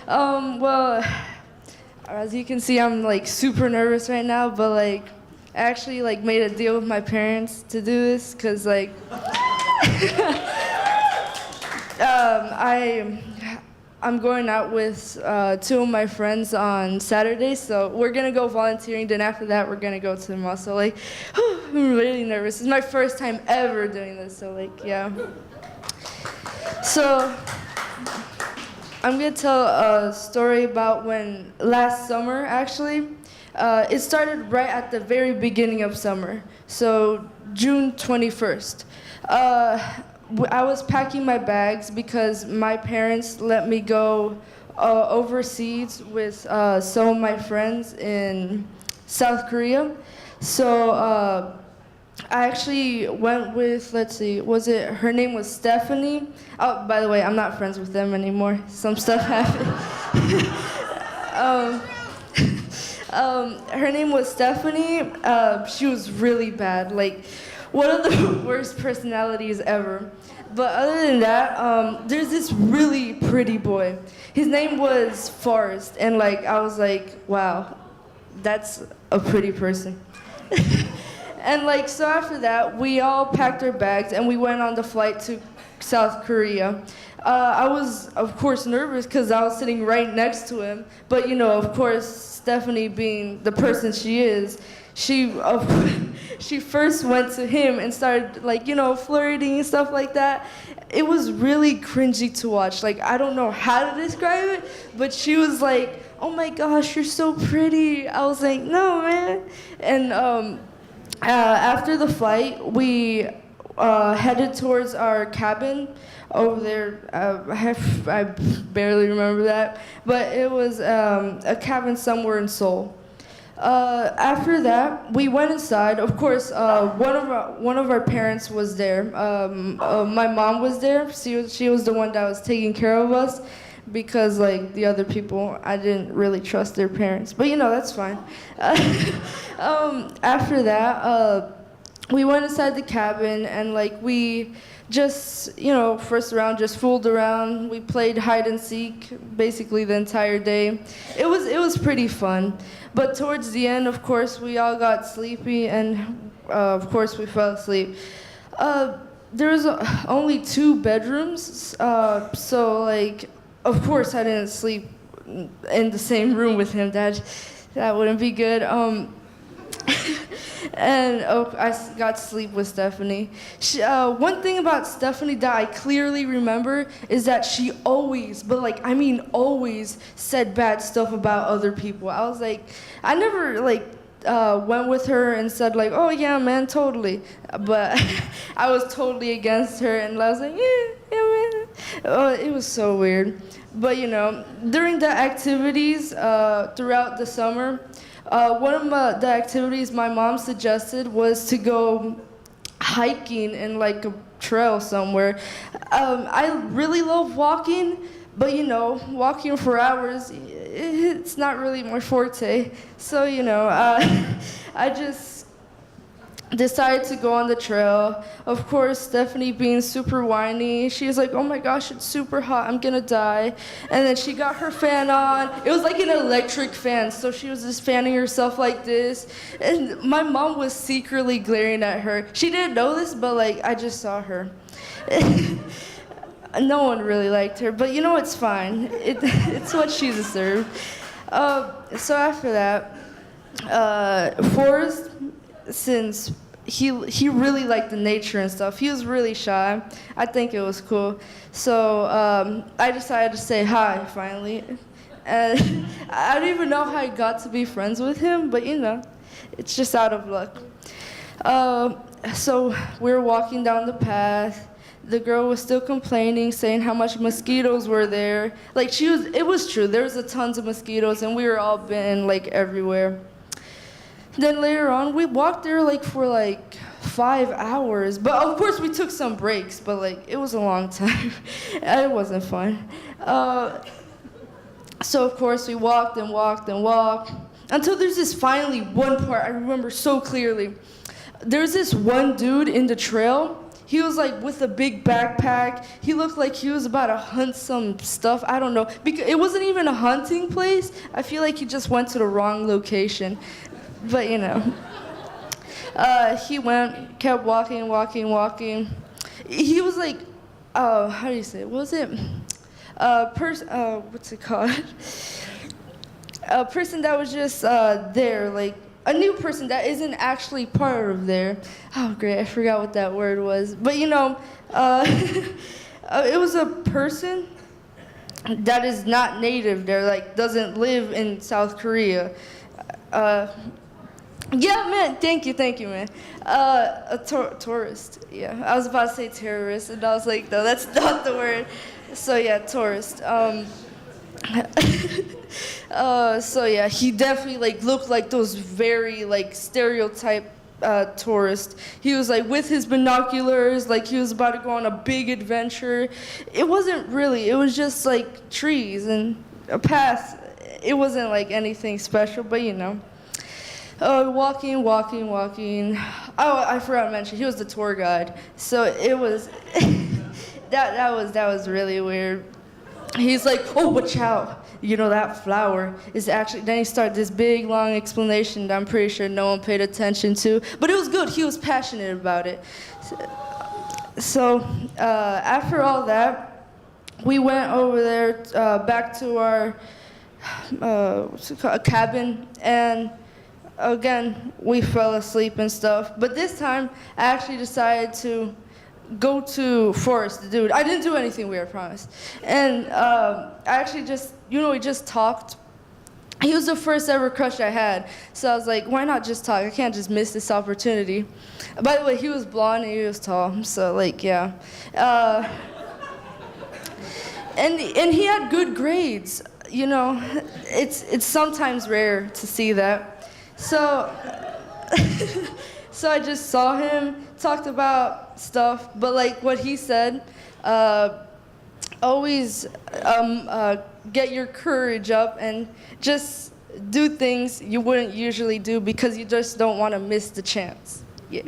Well, as you can see, I'm like super nervous right now, but like I actually like made a deal with my parents to do this, cause like I'm going out with two of my friends on Saturday, so we're gonna go volunteering. Then after that, we're gonna go to the mall. So like, I'm really nervous. It's my first time ever doing this, so like, yeah. So I'm gonna tell a story about when last summer actually. It started right at the very beginning of summer, so June 21st. I was packing my bags because my parents let me go overseas with some of my friends in South Korea. So I actually went with, let's see, her name was Stephanie. Oh, by the way, I'm not friends with them anymore. Some stuff happened. Her name was Stephanie. She was really bad, like one of the worst personalities ever. But other than that, there's this really pretty boy. His name was Forrest, and like I was like, wow, that's a pretty person. And like so after that, we all packed our bags and we went on the flight to South Korea. I was of course nervous because I was sitting right next to him, but you know, of course, Stephanie being the person she is, she first went to him and started like, you know, flirting and stuff like that. It was really cringy to watch. Like, I don't know how to describe it, but she was like, oh my gosh, you're so pretty. I was like, no, man. And after the flight, we headed towards our cabin over there. I barely remember that, but it was a cabin somewhere in Seoul. After that, we went inside. Of course, one of our parents was there. My mom was there. She was the one that was taking care of us, because like the other people, I didn't really trust their parents. But you know, that's fine. After that, we went inside the cabin and like we just, you know, first round just fooled around. We played hide and seek basically the entire day. It was pretty fun. But towards the end, of course, we all got sleepy and of course we fell asleep. There was only 2 bedrooms, so like, of course I didn't sleep in the same room with him. That wouldn't be good. And I got to sleep with Stephanie. One thing about Stephanie that I clearly remember is that she always, but like I mean always, said bad stuff about other people. I was like, I never like went with her and said like, oh yeah man, totally. But I was totally against her, and I was like, yeah man. It was so weird. But you know, during the activities throughout the summer, one of the activities my mom suggested was to go hiking in like a trail somewhere. I really love walking, but you know, walking for hours, it's not really my forte. So you know, I just decided to go on the trail. Of course, Stephanie being super whiny, she was like, oh my gosh, it's super hot, I'm gonna die. And then she got her fan on. It was like an electric fan, so she was just fanning herself like this. And my mom was secretly glaring at her. She didn't know this, but like, I just saw her. No one really liked her, but you know, it's fine. It's what she deserved. So after that, Forrest, since he really liked the nature and stuff, he was really shy. I think it was cool. So I decided to say hi finally. And I don't even know how I got to be friends with him, but you know, it's just out of luck. So we were walking down the path. The girl was still complaining, saying how much mosquitoes were there. Like it was true, there was a tons of mosquitoes and we were all bitten like everywhere. Then later on, we walked there like for like 5 hours. But of course we took some breaks, but like it was a long time. It wasn't fun. So of course we walked and walked and walked until there's this finally one part I remember so clearly. There's this one dude in the trail. He was like with a big backpack. He looked like he was about to hunt some stuff. I don't know. Because it wasn't even a hunting place. I feel like he just went to the wrong location. But you know. He went, kept walking, walking, walking. He was like, how do you say it? What was it? What's it called? A person that was just there, like a new person that isn't actually part of there. Oh, great, I forgot what that word was. But you know, it was a person that is not native there, like doesn't live in South Korea. Yeah, man, thank you, man. A tourist, yeah. I was about to say terrorist, and I was like, no, that's not the word. So yeah, tourist. So yeah, he definitely like looked like those very like stereotype tourist. He was like with his binoculars, like he was about to go on a big adventure. It wasn't really, it was just like trees and a path. It wasn't like anything special, but you know. Walking. Oh, I forgot to mention, he was the tour guide. So it was, that was really weird. He's like, oh, watch out. You know, that flower is actually, then he started this big, long explanation that I'm pretty sure no one paid attention to. But it was good. He was passionate about it. So after all that, we went over there back to our what's it called? A cabin. And again, we fell asleep and stuff. But this time, I actually decided to go to Forrest, dude. I didn't do anything weird, I promise. And I actually just, you know, we just talked. He was the first ever crush I had. So I was like, why not just talk? I can't just miss this opportunity. By the way, he was blonde and he was tall. So like, yeah. And he had good grades. You know, it's sometimes rare to see that. So, so I just saw him, talked about stuff, but like what he said, always get your courage up and just do things you wouldn't usually do because you just don't want to miss the chance. Yeah.